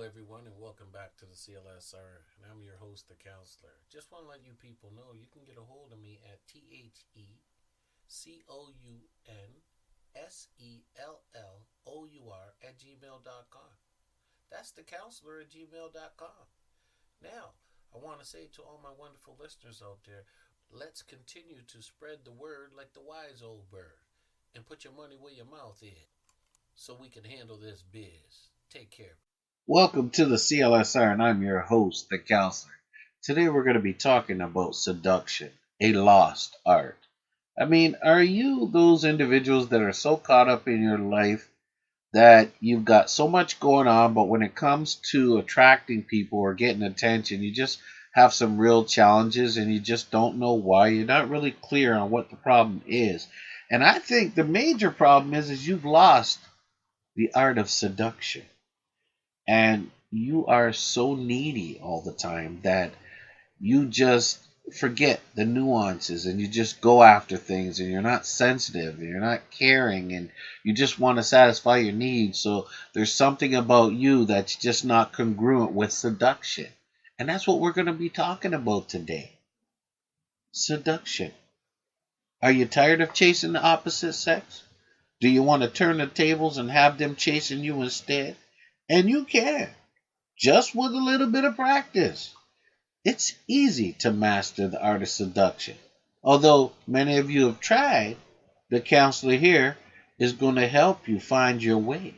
everyone, and welcome back to the CLSR. And I'm your host, the counselor. Just want to let you people know you can get a hold of me at TheCounselor That's the counselor at gmail.com. Now, I want to say to all my wonderful listeners out there, let's continue to spread the word like the wise old bird and put your money where your mouth is so we can handle this biz. Take care. Welcome to the CLSR, and I'm your host, the counselor. Today we're going to be talking about seduction, a lost art. Are you those individuals that are so caught up in your life that you've got so much going on, but when it comes to attracting people or getting attention, you just have some real challenges and you just don't know why? You're not really clear on what the problem is. And I think the major problem is you've lost the art of seduction and you are so needy all the time that you just forget the nuances and you just go after things and you're not sensitive and you're not caring and you just want to satisfy your needs. So there's something about you that's just not congruent with seduction. And that's what we're going to be talking about today. Seduction. Are you tired of chasing the opposite sex? Do you want to turn the tables and have them chasing you instead? And you can, just with a little bit of practice. It's easy to master the art of seduction. Although many of you have tried, the counselor here is going to help you find your way,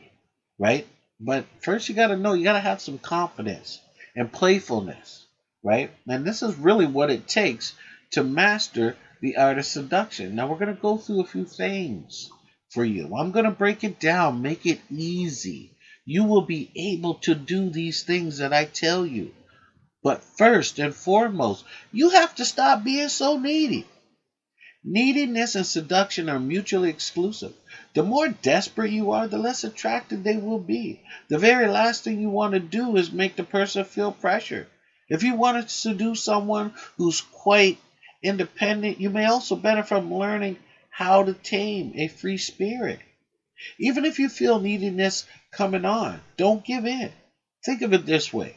right? But first you got to know, you got to have some confidence and playfulness, right? And this is really what it takes to master the art of seduction. Now we're going to go through a few things for you. I'm going to break it down, make it easy. You will be able to do these things that I tell you. But first and foremost, you have to stop being so needy. Neediness and seduction are mutually exclusive. The more desperate you are, the less attractive they will be. The very last thing you want to do is make the person feel pressure. If you want to seduce someone who's quite independent, you may also benefit from learning how to tame a free spirit. Even if you feel neediness coming on, don't give in. Think of it this way.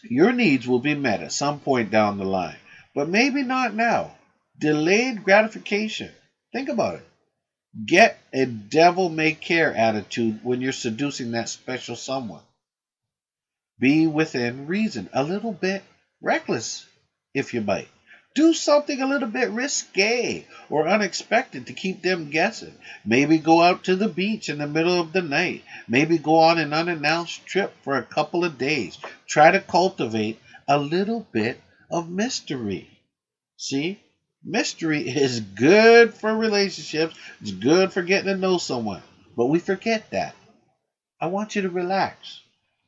Your needs will be met at some point down the line, but maybe not now. Delayed gratification. Think about it. Get a devil may care attitude when you're seducing that special someone. Be within reason, a little bit reckless, if you might. Do something a little bit risque or unexpected to keep them guessing. Maybe go out to the beach in the middle of the night. Maybe go on an unannounced trip for a couple of days. Try to cultivate a little bit of mystery. See? Mystery is good for relationships. It's good for getting to know someone. But we forget that. I want you to relax.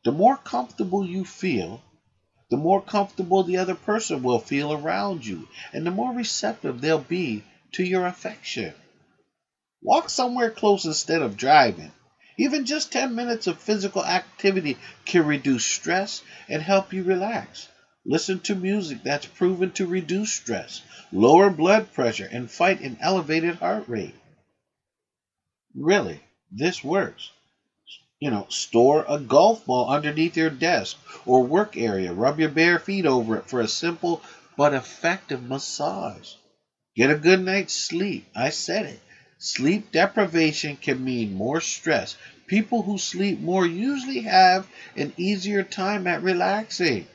The more comfortable you feel, the more comfortable the other person will feel around you, and the more receptive they'll be to your affection. Walk somewhere close instead of driving. Even just 10 minutes of physical activity can reduce stress and help you relax. Listen to music that's proven to reduce stress, lower blood pressure, and fight an elevated heart rate. Really, this works. Store a golf ball underneath your desk or work area. Rub your bare feet over it for a simple but effective massage. Get a good night's sleep. I said it. Sleep deprivation can mean more stress. People who sleep more usually have an easier time at relaxing.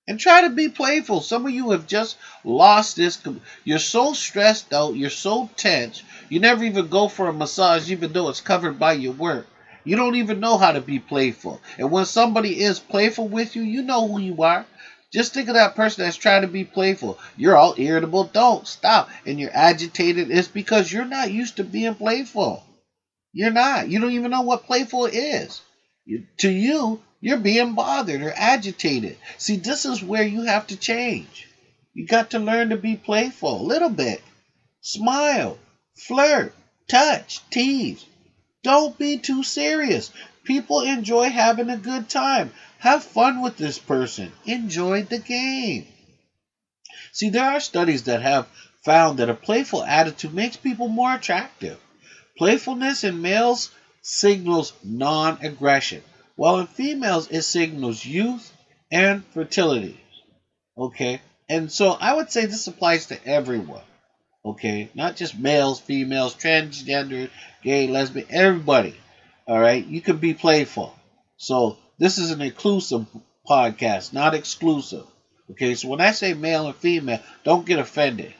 And try to be playful. Some of you have just lost this. You're so stressed out. You're so tense. You never even go for a massage, even though it's covered by your work. You don't even know how to be playful. And when somebody is playful with you, you know who you are. Just think of that person that's trying to be playful. You're all irritable. Don't stop. And you're agitated. It's because you're not used to being playful. You're not. You don't even know what playful is. To you, you're being bothered or agitated. See, this is where you have to change. You got to learn to be playful a little bit. Smile, flirt, touch, tease. Don't be too serious. People enjoy having a good time. Have fun with this person. Enjoy the game. See, there are studies that have found that a playful attitude makes people more attractive. Playfulness in males signals non aggression, while in females it signals youth and fertility. Okay, and so I would say this applies to everyone. Okay, not just males, females, transgender, gay, lesbian, everybody. All right, you can be playful. So this is an inclusive podcast, not exclusive. Okay, so when I say male and female, don't get offended.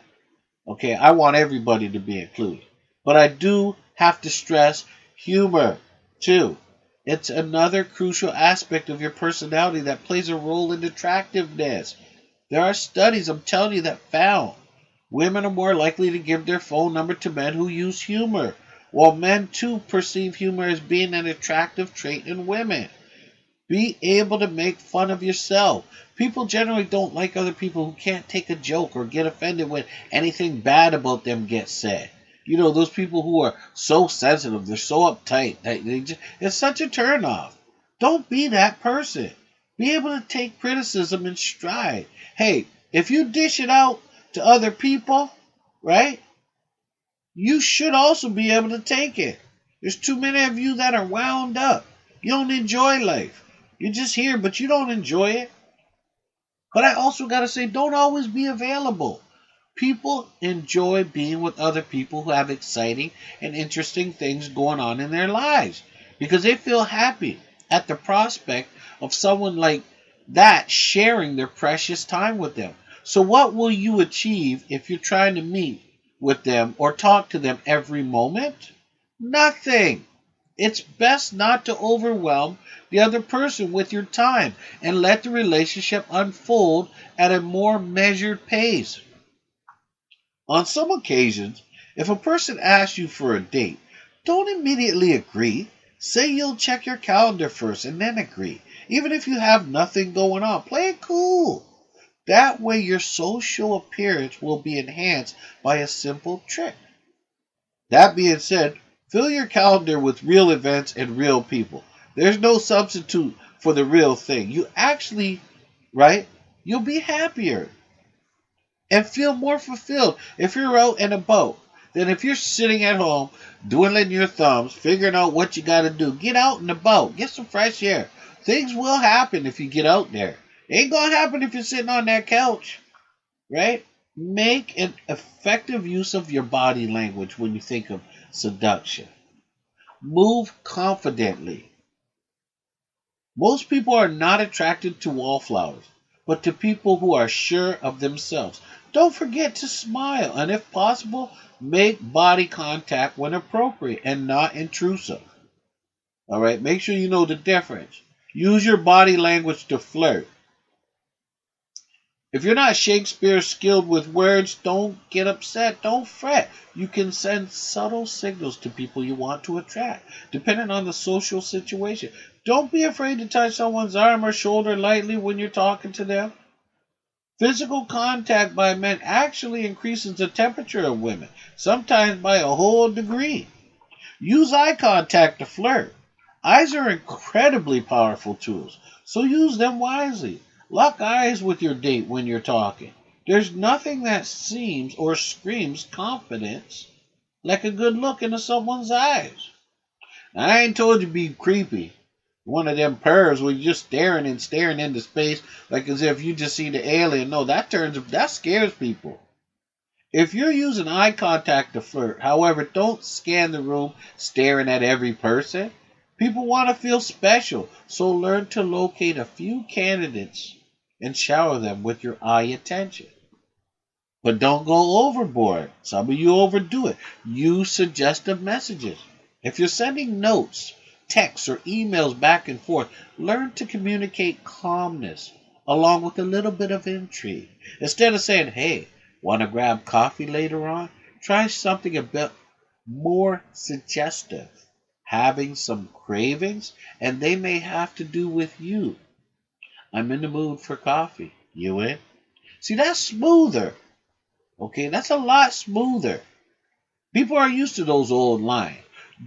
Okay, I want everybody to be included. But I do have to stress humor, too. It's another crucial aspect of your personality that plays a role in attractiveness. There are studies, I'm telling you, that found women are more likely to give their phone number to men who use humor, while men, too, perceive humor as being an attractive trait in women. Be able to make fun of yourself. People generally don't like other people who can't take a joke or get offended when anything bad about them gets said. You know, those people who are so sensitive, they're so uptight. It's such a turnoff. Don't be that person. Be able to take criticism in stride. Hey, if you dish it out to other people, right, you should also be able to take it. There's too many of you that are wound up. You don't enjoy life. You're just here, but you don't enjoy it. But I also got to say, don't always be available. People enjoy being with other people who have exciting and interesting things going on in their lives because they feel happy at the prospect of someone like that sharing their precious time with them. So what will you achieve if you're trying to meet with them or talk to them every moment? Nothing. It's best not to overwhelm the other person with your time and let the relationship unfold at a more measured pace. On some occasions, if a person asks you for a date, don't immediately agree. Say you'll check your calendar first and then agree. Even if you have nothing going on, play it cool. That way your social appearance will be enhanced by a simple trick. That being said, fill your calendar with real events and real people. There's no substitute for the real thing. You actually, right? You'll be happier and feel more fulfilled if you're out and about than if you're sitting at home, dwindling your thumbs, figuring out what you got to do. Get out and about. Get some fresh air. Things will happen if you get out there. It ain't going to happen if you're sitting on that couch, right? Make an effective use of your body language when you think of seduction. Move confidently. Most people are not attracted to wallflowers, but to people who are sure of themselves. Don't forget to smile, and if possible, make body contact when appropriate and not intrusive. All right, make sure you know the difference. Use your body language to flirt. If you're not Shakespeare skilled with words, don't get upset. Don't fret. You can send subtle signals to people you want to attract, depending on the social situation. Don't be afraid to touch someone's arm or shoulder lightly when you're talking to them. Physical contact by men actually increases the temperature of women, sometimes by a whole degree. Use eye contact to flirt. Eyes are incredibly powerful tools, so use them wisely. Lock eyes with your date when you're talking. There's nothing that seems or screams confidence like a good look into someone's eyes. Now, I ain't told you to be creepy. One of them pervs where you're just staring and staring into space like as if you just see the alien. No, that scares people. If you're using eye contact to flirt, however, don't scan the room staring at every person. People want to feel special, so learn to locate a few candidates and shower them with your eye attention. But don't go overboard. Some of you overdo it. Use suggestive messages. If you're sending notes, texts, or emails back and forth, learn to communicate calmness along with a little bit of intrigue. Instead of saying, hey, want to grab coffee later on? Try something a bit more suggestive. Having some cravings, and they may have to do with you. I'm in the mood for coffee. You in? See, that's smoother. Okay, that's a lot smoother. People are used to those old lines.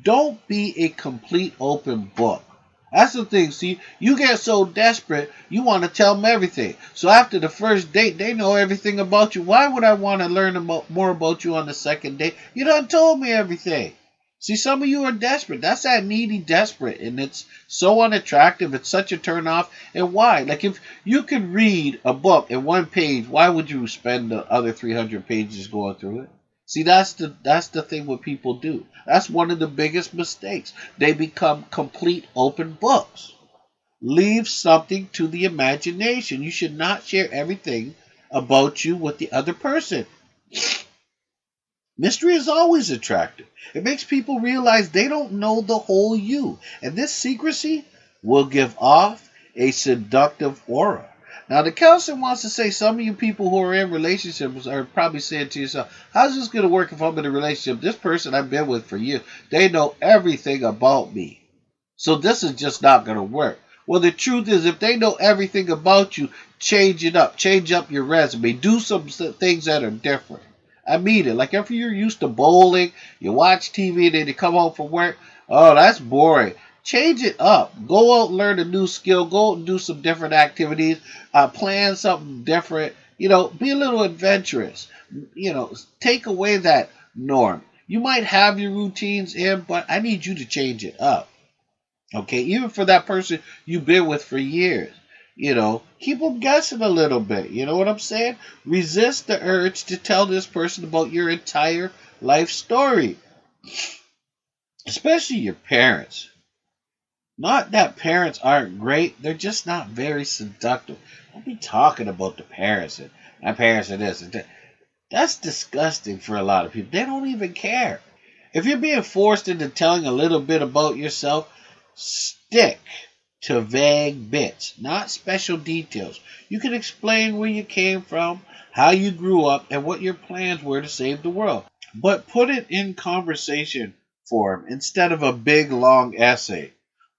Don't be a complete open book. That's the thing. See, you get so desperate, you want to tell them everything. So after the first date, they know everything about you. Why would I want to learn more about you on the second date? You done told me everything. See, some of you are desperate. That's that needy desperate, and it's so unattractive. It's such a turn off. And why? Like, if you could read a book in one page, why would you spend the other 300 pages going through it? See, that's the thing what people do. That's one of the biggest mistakes. They become complete open books. Leave something to the imagination. You should not share everything about you with the other person. Mystery is always attractive. It makes people realize they don't know the whole you. And this secrecy will give off a seductive aura. Now, the counselor wants to say some of you people who are in relationships are probably saying to yourself, how's this going to work if I'm in a relationship? This person I've been with for years, they know everything about me. So this is just not going to work. Well, the truth is, if they know everything about you, change it up. Change up your resume. Do some things that are different. I mean it. Like if you're used to bowling, you watch TV, and then you come home from work. Oh, that's boring. Change it up. Go out and learn a new skill. Go out and do some different activities. Plan something different. Be a little adventurous. Take away that norm. You might have your routines in, but I need you to change it up. Okay, even for that person you've been with for years. Keep them guessing a little bit. You know what I'm saying? Resist the urge to tell this person about your entire life story. Especially your parents. Not that parents aren't great, they're just not very seductive. Don't be talking about the parents and my parents are this and that. That's disgusting for a lot of people. They don't even care. If you're being forced into telling a little bit about yourself, stick to vague bits, not special details. You can explain where you came from, how you grew up, and what your plans were to save the world. But put it in conversation form instead of a big, long essay.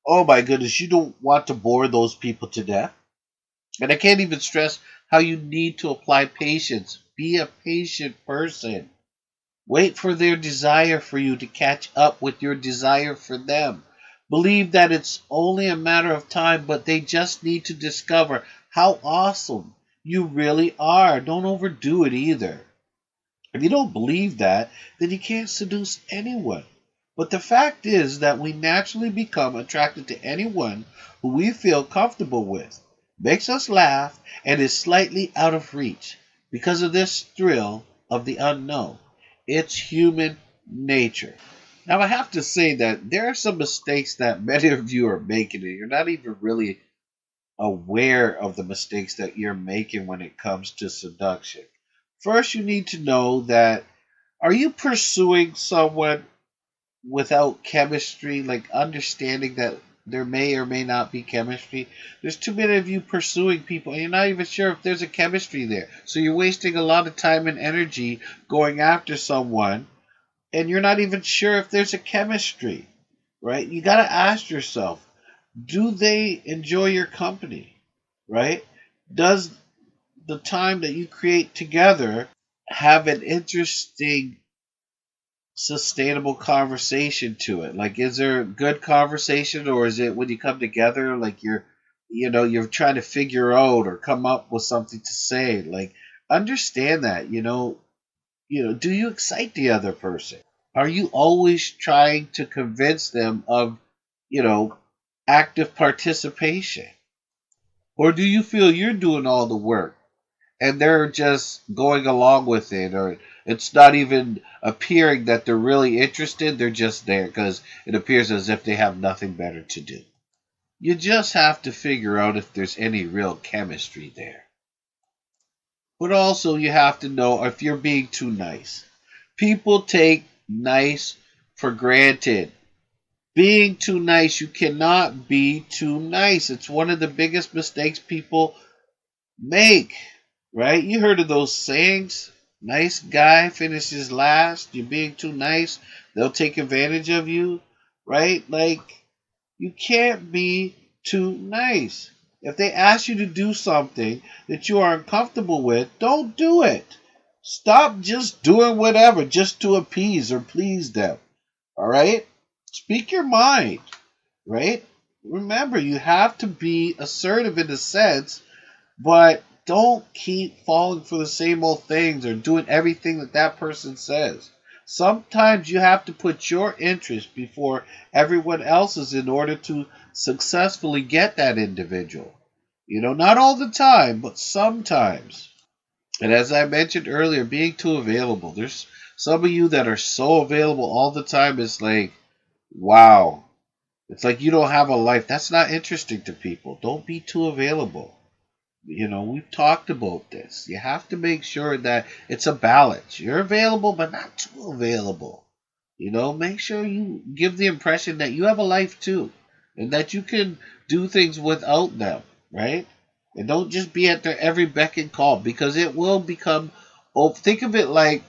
Oh my goodness, you don't want to bore those people to death. And I can't even stress how you need to apply patience. Be a patient person. Wait for their desire for you to catch up with your desire for them. Believe that it's only a matter of time, but they just need to discover how awesome you really are. Don't overdo it either. If you don't believe that, then you can't seduce anyone. But the fact is that we naturally become attracted to anyone who we feel comfortable with, makes us laugh, and is slightly out of reach because of this thrill of the unknown. It's human nature. Now, I have to say that there are some mistakes that many of you are making, and you're not even really aware of the mistakes that you're making when it comes to seduction. First, you need to know that are you pursuing someone without chemistry, like understanding that there may or may not be chemistry? There's too many of you pursuing people, and you're not even sure if there's a chemistry there. So you're wasting a lot of time and energy going after someone and you're not even sure if there's a chemistry, right? You got to ask yourself, do they enjoy your company, right? Does the time that you create together have an interesting, sustainable conversation to it? Like, is there a good conversation, or is it when you come together, like you're trying to figure out or come up with something to say? Like, understand that, do you excite the other person? Are you always trying to convince them of, you know, active participation? Or do you feel you're doing all the work and they're just going along with it, or it's not even appearing that they're really interested, they're just there because it appears as if they have nothing better to do? You just have to figure out if there's any real chemistry there. But also, you have to know if you're being too nice. People take nice for granted. Being too nice, you cannot be too nice. It's one of the biggest mistakes people make, right? You heard of those sayings? Nice guy finishes last. You're being too nice. They'll take advantage of you, right? Like, you can't be too nice. If they ask you to do something that you are uncomfortable with, don't do it. Stop just doing whatever just to appease or please them. All right? Speak your mind, right? Remember, you have to be assertive in a sense, but don't keep falling for the same old things or doing everything that that person says. Sometimes you have to put your interest before everyone else's in order to successfully get that individual. Not all the time, but sometimes. And as I mentioned earlier, being too available. There's some of you that are so available all the time. It's like, wow. It's like you don't have a life. That's not interesting to people. Don't be too available. We've talked about this. You have to make sure that it's a balance. You're available, but not too available. Make sure you give the impression that you have a life too, and that you can do things without them, right? And don't just be at their every beck and call, because it will become. Oh, think of it like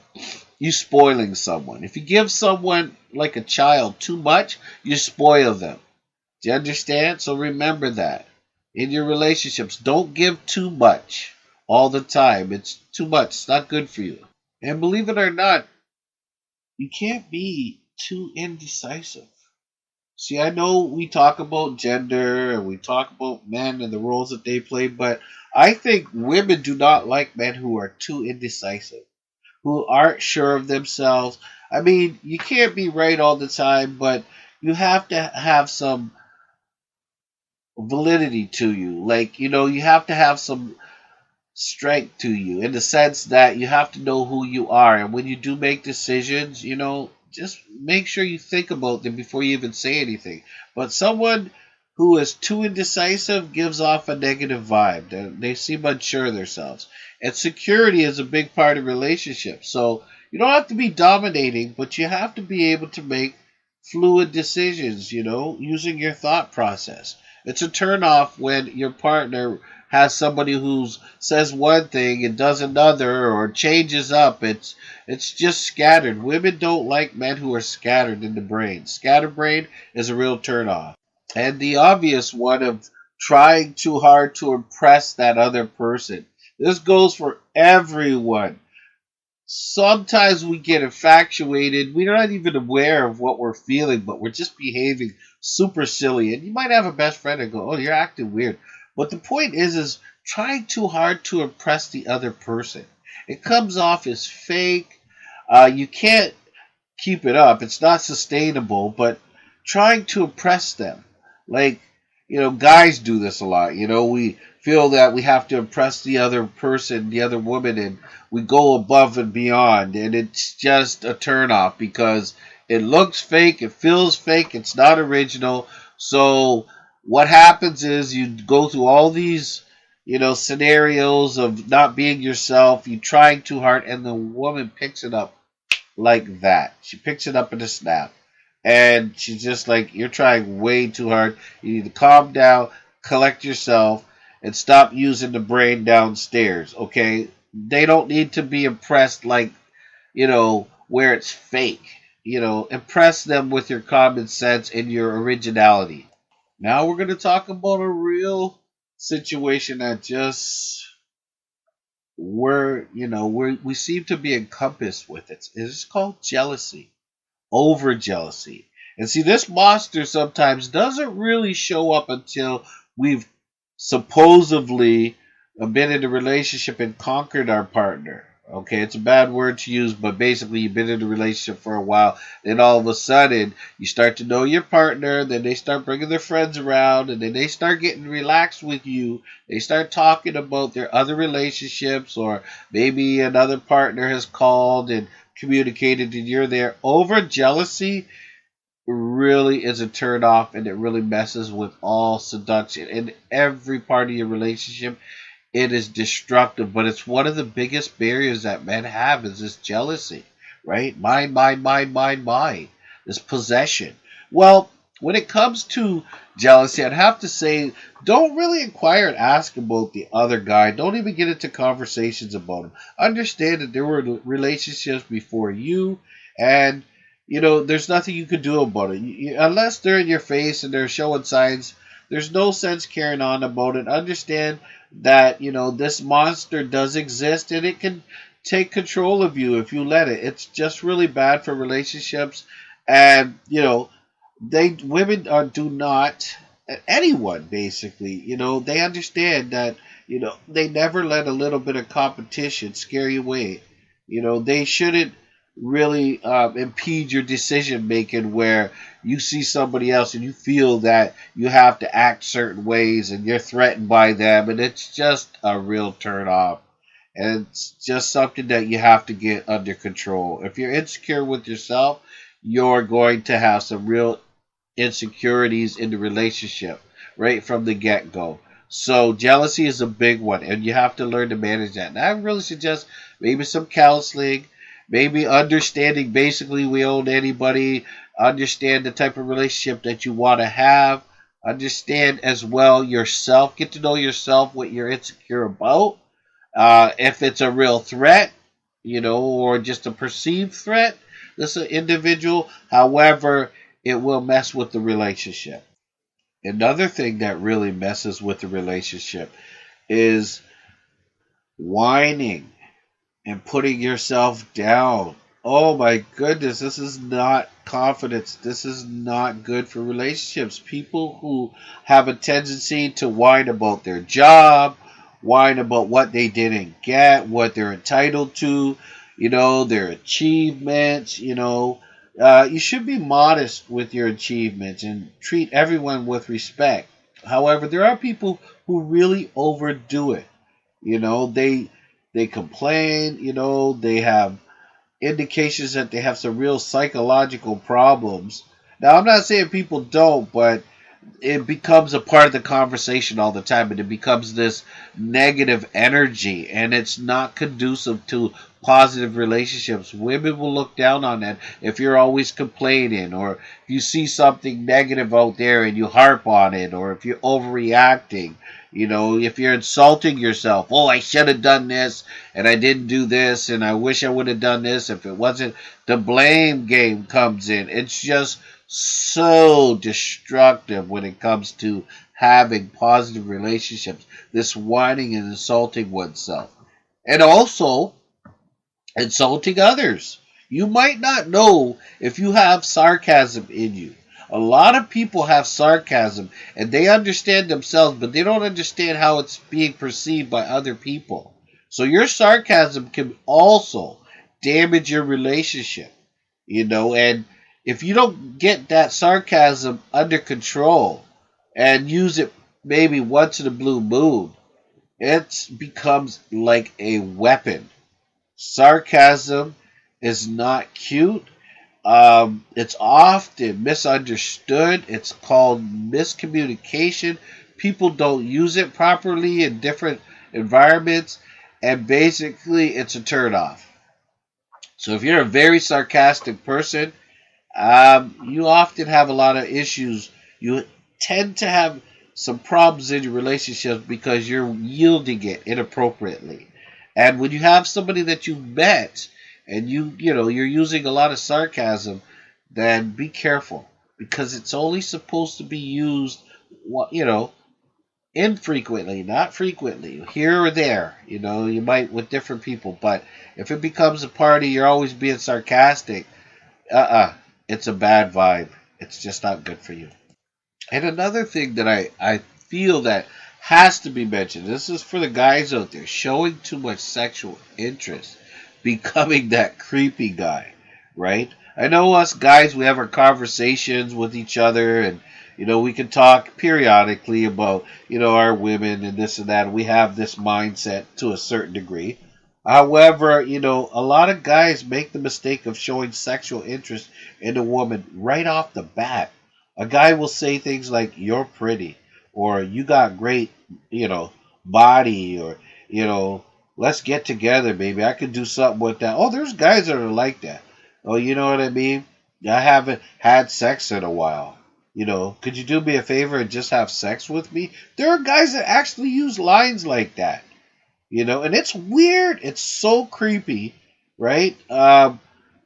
you spoiling someone. If you give someone like a child too much, you spoil them. Do you understand? So remember that in your relationships, don't give too much all the time. It's too much. It's not good for you. And believe it or not, you can't be too indecisive. See, I know we talk about gender and we talk about men and the roles that they play, but I think women do not like men who are too indecisive, who aren't sure of themselves. I mean, you can't be right all the time, but you have to have some validity to you. Like, you have to have some strength to you in the sense that you have to know who you are. And when you do make decisions, just make sure you think about them before you even say anything. But someone who is too indecisive gives off a negative vibe. They seem unsure of themselves. And security is a big part of relationships. So you don't have to be dominating, but you have to be able to make fluid decisions, using your thought process. It's a turnoff when your partner has somebody who says one thing and does another or changes up. It's just scattered. Women don't like men who are scattered in the brain. Scatterbrain is a real turnoff. And the obvious one of trying too hard to impress that other person. This goes for everyone. Sometimes we get infatuated. We're not even aware of what we're feeling, but we're just behaving super silly. And you might have a best friend and go, "Oh, you're acting weird." But the point is trying too hard to impress the other person. It comes off as fake. You can't keep it up. It's not sustainable, but trying to impress them. Like, guys do this a lot. We feel that we have to impress the other person, the other woman, and we go above and beyond. And it's just a turnoff because it looks fake, it feels fake, it's not original. So what happens is you go through all these scenarios of not being yourself, you trying too hard, and the woman picks it up like that. She picks it up in a snap. And she's just like, "You're trying way too hard. You need to calm down, collect yourself, and stop using the brain downstairs, okay?" They don't need to be impressed like, where it's fake. Impress them with your common sense and your originality. Now we're going to talk about a real situation that just we seem to be encompassed with it. It's called jealousy, over jealousy. And see, this monster sometimes doesn't really show up until we've supposedly been in a relationship and conquered our partner. Okay, it's a bad word to use, but basically you've been in a relationship for a while. Then all of a sudden you start to know your partner. Then they start bringing their friends around, and then they start getting relaxed with you. They start talking about their other relationships, or maybe another partner has called and communicated and you're there. Over jealousy really is a turn off, and it really messes with all seduction in every part of your relationship. It is destructive, but it's one of the biggest barriers that men have is this jealousy, right? Mine, mine, mine, mine, mine. This possession. Well, when it comes to jealousy, I'd have to say don't really inquire and ask about the other guy. Don't even get into conversations about him. Understand that there were relationships before you, and there's nothing you could do about it. Unless they're in your face and they're showing signs, there's no sense carrying on about it. Understand that this monster does exist, and it can take control of you if you let it. It's just really bad for relationships. And they women do not, anyone basically, they understand that they never let a little bit of competition scare you away. They shouldn't really impede your decision making, where you see somebody else and you feel that you have to act certain ways and you're threatened by them, and it's just a real turn off. And it's just something that you have to get under control. If you're insecure with yourself, you're going to have some real insecurities in the relationship right from the get go. So jealousy is a big one, and you have to learn to manage that. And I really suggest maybe some counseling, maybe understanding basically we own anybody, understand the type of relationship that you want to have, understand as well yourself, get to know yourself, what you're insecure about, if it's a real threat, or just a perceived threat, this individual. However, it will mess with the relationship. Another thing that really messes with the relationship is whining and putting yourself down. Oh my goodness, this is not confidence. This is not good for relationships. People who have a tendency to whine about their job, whine about what they didn't get, what they're entitled to, their achievements, you should be modest with your achievements and treat everyone with respect. However, there are people who really overdo it. They complain, they have indications that they have some real psychological problems. Now, I'm not saying people don't, but it becomes a part of the conversation all the time, and it becomes this negative energy, and it's not conducive to positive relationships. Women will look down on that if you're always complaining, or if you see something negative out there and you harp on it, or if you're overreacting. If you're insulting yourself, oh, I should have done this and I didn't do this, and I wish I would have done this. If it wasn't, the blame game comes in. It's just so destructive when it comes to having positive relationships. This whining and insulting oneself. And also insulting others. You might not know if you have sarcasm in you. A lot of people have sarcasm and they understand themselves, but they don't understand how it's being perceived by other people. So your sarcasm can also damage your relationship, and if you don't get that sarcasm under control and use it maybe once in a blue moon, it becomes like a weapon. Sarcasm is not cute. It's often misunderstood. It's called miscommunication. People don't use it properly in different environments, and basically, it's a turnoff. So if you're a very sarcastic person, you often have a lot of issues. You tend to have some problems in your relationships because you're yielding it inappropriately. And when you have somebody that you met and you're using a lot of sarcasm, then be careful because it's only supposed to be used, infrequently, not frequently, here or there. You might with different people, but if it becomes a party, you're always being sarcastic. It's a bad vibe. It's just not good for you. And another thing that I feel that has to be mentioned, this is for the guys out there, showing too much sexual interest, becoming that creepy guy, right? I know us guys, we have our conversations with each other, and we can talk periodically about our women and this and that. We have this mindset to a certain degree. However, a lot of guys make the mistake of showing sexual interest in a woman right off the bat. A guy will say things like, "You're pretty," or "You got great, body," or, "Let's get together, baby. I could do something with that." Oh, there's guys that are like that. Oh, you know what I mean? I haven't had sex in a while. Could you do me a favor and just have sex with me? There are guys that actually use lines like that. And it's weird. It's so creepy, right?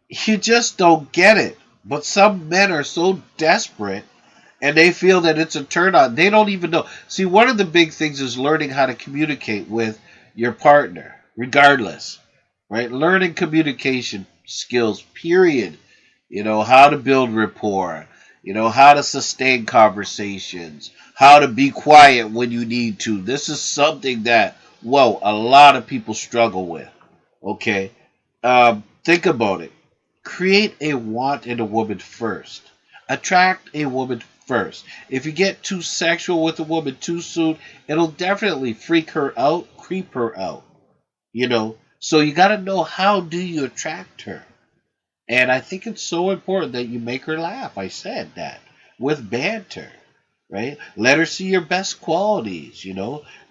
You just don't get it. But some men are so desperate and they feel that it's a turn on. They don't even know. See, one of the big things is learning how to communicate with your partner, regardless, right? Learning communication skills, period. How to build rapport, how to sustain conversations, how to be quiet when you need to. This is something that, whoa, a lot of people struggle with. Okay? Think about it. Create a want in a woman first. Attract a woman first. If you get too sexual with a woman too soon, it'll definitely freak her out, creep her out. So you got to know, how do you attract her? And I think it's so important that you make her laugh. I said that, with banter, right? Let her see your best qualities.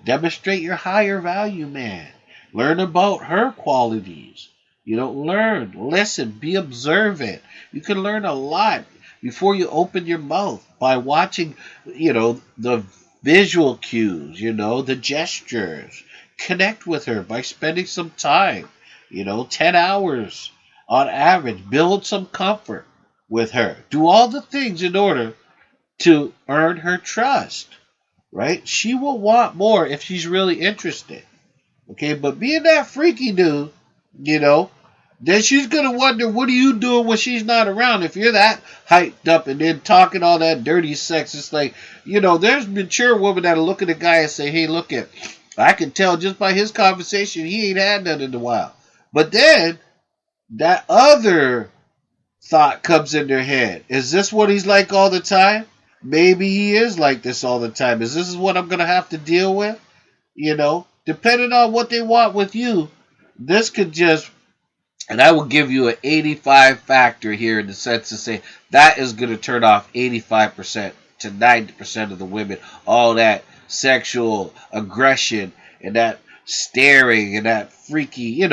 Demonstrate your higher value, man. Learn about her qualities. Learn, listen, be observant. You can learn a lot before you open your mouth by watching, the visual cues, the gestures. Connect with her by spending some time, 10 hours on average. Build some comfort with her. Do all the things in order to earn her trust, right? She will want more if she's really interested. Okay, but being that freaky dude, you know, then she's gonna wonder, what are you doing when she's not around? If you're that hyped up and then talking all that dirty sex, it's like, there's mature women that'll look at a guy and say, hey, look at, I can tell just by his conversation he ain't had none in a while. But then that other thought comes in their head. Is this what he's like all the time? Maybe he is like this all the time. Is this what I'm going to have to deal with? Depending on what they want with you, this could just, and I will give you an 85 factor here, in the sense to say that is going to turn off 85% to 90% of the women. All that sexual aggression and that staring and that freaky,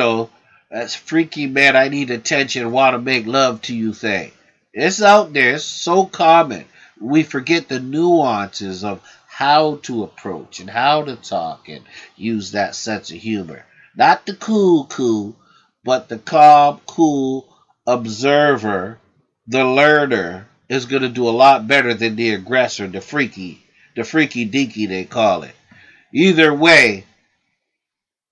that's freaky, man, I need attention, want to make love to you thing. It's out there. It's so common. We forget the nuances of how to approach and how to talk and use that sense of humor. Not the cool, but the calm, cool observer, the learner, is going to do a lot better than the aggressor, the freaky deaky they call it. Either way,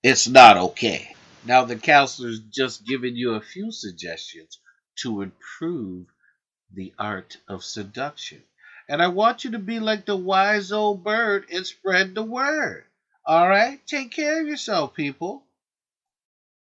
it's not okay. Now, the counselor's just given you a few suggestions to improve the art of seduction. And I want you to be like the wise old bird and spread the word. All right? Take care of yourself, people.